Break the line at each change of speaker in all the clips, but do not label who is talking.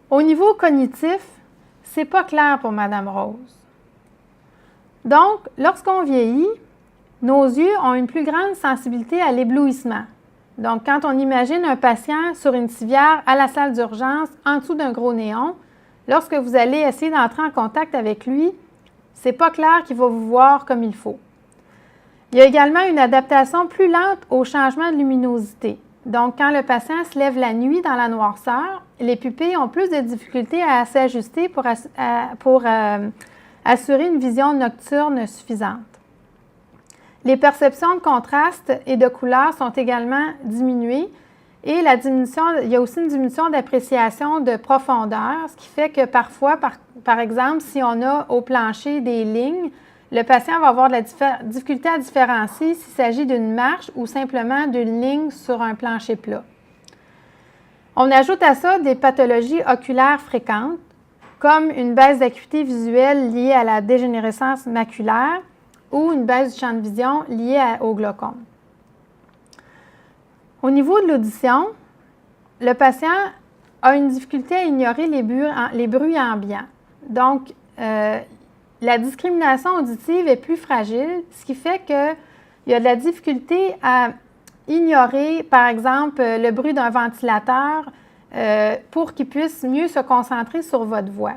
Au niveau cognitif, c'est pas clair pour Mme Rose. Donc, lorsqu'on vieillit, nos yeux ont une plus grande sensibilité à l'éblouissement. Donc, quand on imagine un patient sur une civière à la salle d'urgence, en dessous d'un gros néon, lorsque vous allez essayer d'entrer en contact avec lui, c'est pas clair qu'il va vous voir comme il faut. Il y a également une adaptation plus lente au changement de luminosité. Donc, quand le patient se lève la nuit dans la noirceur, les pupilles ont plus de difficultés à s'ajuster pour assurer une vision nocturne suffisante. Les perceptions de contraste et de couleur sont également diminuées et il y a aussi une diminution d'appréciation de profondeur, ce qui fait que parfois, par exemple, si on a au plancher des lignes, le patient va avoir de la difficulté à différencier s'il s'agit d'une marche ou simplement d'une ligne sur un plancher plat. On ajoute à ça des pathologies oculaires fréquentes, comme une baisse d'acuité visuelle liée à la dégénérescence maculaire ou une baisse du champ de vision liée au glaucome. Au niveau de l'audition, le patient a une difficulté à ignorer les bruits ambiants. Donc, la discrimination auditive est plus fragile, ce qui fait qu'il y a de la difficulté à ignorer, par exemple, le bruit d'un ventilateur pour qu'il puisse mieux se concentrer sur votre voix.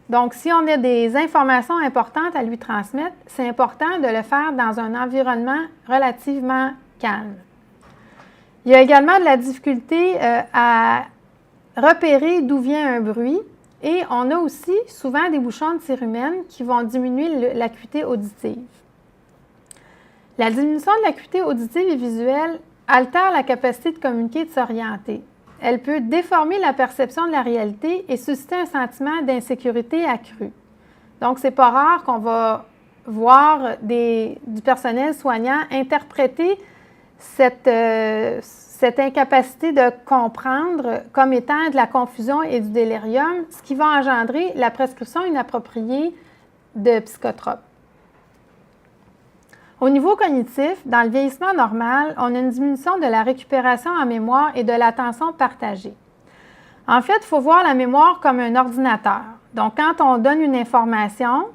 Donc, si on a des informations importantes à lui transmettre, c'est important de le faire dans un environnement relativement calme. Il y a également de la difficulté à repérer d'où vient un bruit. Et on a aussi souvent des bouchons de cérumen qui vont diminuer l'acuité auditive. La diminution de l'acuité auditive et visuelle altère la capacité de communiquer et de s'orienter. Elle peut déformer la perception de la réalité et susciter un sentiment d'insécurité accru. Donc, c'est pas rare qu'on va voir du personnel soignant interpréter cette incapacité de comprendre comme étant de la confusion et du délirium, ce qui va engendrer la prescription inappropriée de psychotropes. Au niveau cognitif, dans le vieillissement normal, on a une diminution de la récupération en mémoire et de l'attention partagée. En fait, il faut voir la mémoire comme un ordinateur. Donc, quand on donne une information,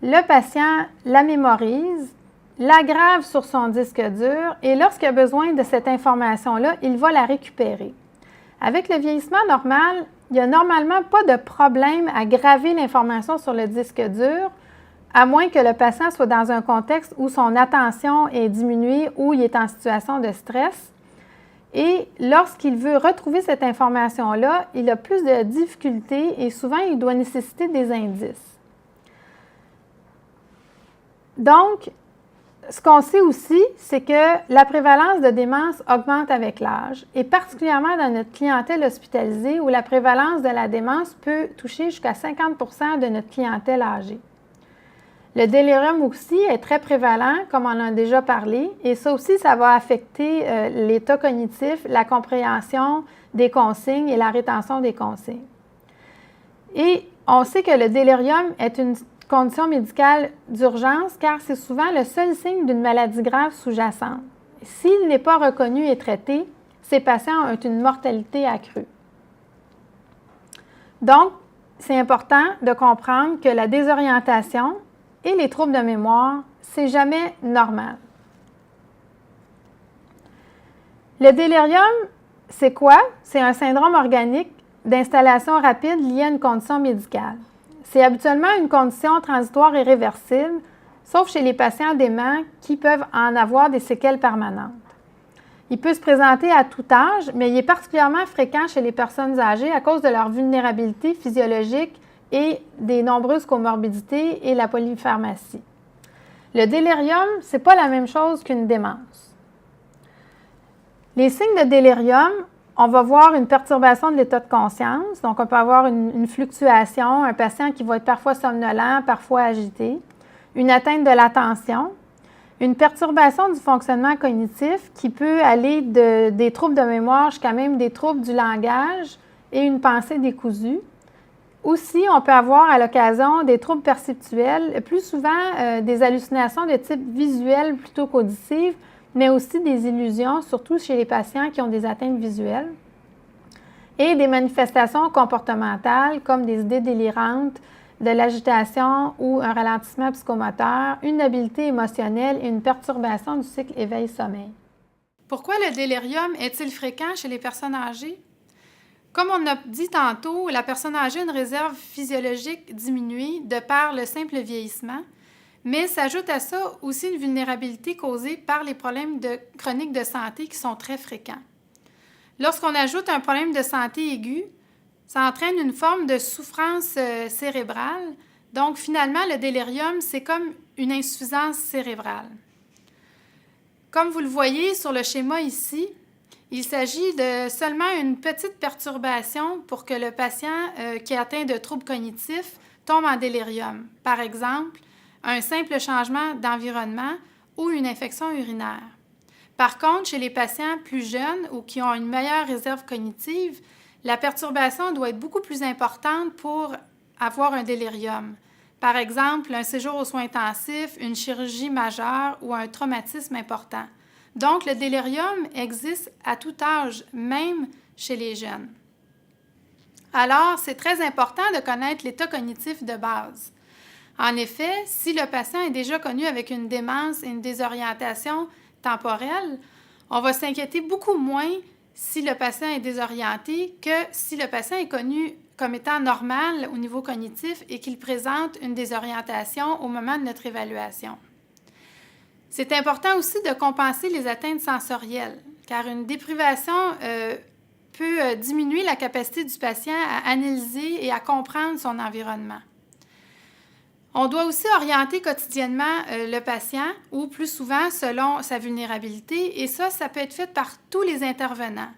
le patient la mémorise, la grave sur son disque dur et lorsqu'il a besoin de cette information-là, il va la récupérer. Avec le vieillissement normal, il n'y a normalement pas de problème à graver l'information sur le disque dur, à moins que le patient soit dans un contexte où son attention est diminuée ou il est en situation de stress. Et lorsqu'il veut retrouver cette information-là, il a plus de difficultés et souvent, il doit nécessiter des indices. Donc, ce qu'on sait aussi, c'est que la prévalence de démence augmente avec l'âge, et particulièrement dans notre clientèle hospitalisée où la prévalence de la démence peut toucher jusqu'à 50 % de notre clientèle âgée. Le délirium aussi est très prévalent, comme on en a déjà parlé, et ça aussi, ça va affecter l'état cognitif, la compréhension des consignes et la rétention des consignes. Et on sait que le délirium est une condition médicale d'urgence car c'est souvent le seul signe d'une maladie grave sous-jacente. S'il n'est pas reconnu et traité, ces patients ont une mortalité accrue. Donc, c'est important de comprendre que la désorientation et les troubles de mémoire, c'est jamais normal. Le délirium, c'est quoi? C'est un syndrome organique d'installation rapide lié à une condition médicale. C'est habituellement une condition transitoire et réversible, sauf chez les patients déments qui peuvent en avoir des séquelles permanentes. Il peut se présenter à tout âge, mais il est particulièrement fréquent chez les personnes âgées à cause de leur vulnérabilité physiologique et des nombreuses comorbidités et la polypharmacie. Le délirium, ce n'est pas la même chose qu'une démence. Les signes de délirium, on va voir une perturbation de l'état de conscience, donc on peut avoir une fluctuation, un patient qui va être parfois somnolent, parfois agité, une atteinte de l'attention, une perturbation du fonctionnement cognitif qui peut aller des troubles de mémoire jusqu'à même des troubles du langage et une pensée décousue. Aussi, on peut avoir à l'occasion des troubles perceptuels, plus souvent des hallucinations de type visuel plutôt qu'auditive, mais aussi des illusions, surtout chez les patients qui ont des atteintes visuelles. et des manifestations comportementales comme des idées délirantes, de l'agitation ou un ralentissement psychomoteur, une habileté émotionnelle et une perturbation du cycle éveil-sommeil. Pourquoi le délirium est-il fréquent chez les personnes âgées? Comme on a dit tantôt, la personne âgée a une réserve physiologique diminuée de par le simple vieillissement, mais s'ajoute à ça aussi une vulnérabilité causée par les problèmes chroniques de santé qui sont très fréquents. Lorsqu'on ajoute un problème de santé aigu, ça entraîne une forme de souffrance cérébrale. Donc, finalement, le délirium, c'est comme une insuffisance cérébrale. Comme vous le voyez sur le schéma ici, il s'agit de seulement une petite perturbation pour que le patient qui est atteint de troubles cognitifs tombe en délirium. Par exemple, un simple changement d'environnement ou une infection urinaire. Par contre, chez les patients plus jeunes ou qui ont une meilleure réserve cognitive, la perturbation doit être beaucoup plus importante pour avoir un délirium. Par exemple, un séjour aux soins intensifs, une chirurgie majeure ou un traumatisme important. Donc, le délirium existe à tout âge, même chez les jeunes. Alors, c'est très important de connaître l'état cognitif de base. En effet, si le patient est déjà connu avec une démence et une désorientation temporelle, on va s'inquiéter beaucoup moins si le patient est désorienté que si le patient est connu comme étant normal au niveau cognitif et qu'il présente une désorientation au moment de notre évaluation. C'est important aussi de compenser les atteintes sensorielles, car une déprivation peut diminuer la capacité du patient à analyser et à comprendre son environnement. On doit aussi orienter quotidiennement le patient, ou plus souvent selon sa vulnérabilité, et ça peut être fait par tous les intervenants,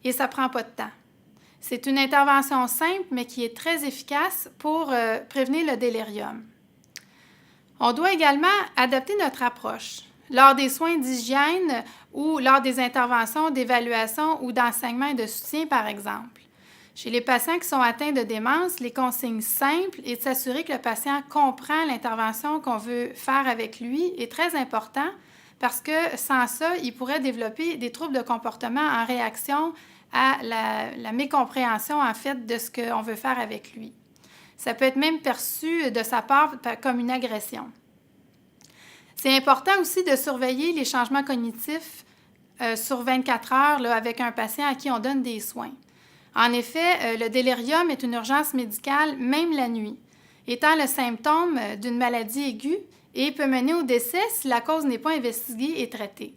et ça ne prend pas de temps. C'est une intervention simple, mais qui est très efficace pour prévenir le délirium. On doit également adapter notre approche. Lors des soins d'hygiène ou lors des interventions d'évaluation ou d'enseignement et de soutien, par exemple. Chez les patients qui sont atteints de démence, les consignes simples et de s'assurer que le patient comprend l'intervention qu'on veut faire avec lui est très important parce que sans ça, il pourrait développer des troubles de comportement en réaction à la mécompréhension, en fait, de ce qu'on veut faire avec lui. Ça peut être même perçu de sa part comme une agression. C'est important aussi de surveiller les changements cognitifs sur 24 heures là, avec un patient à qui on donne des soins. En effet, le délirium est une urgence médicale même la nuit, étant le symptôme d'une maladie aiguë et peut mener au décès si la cause n'est pas investiguée et traitée.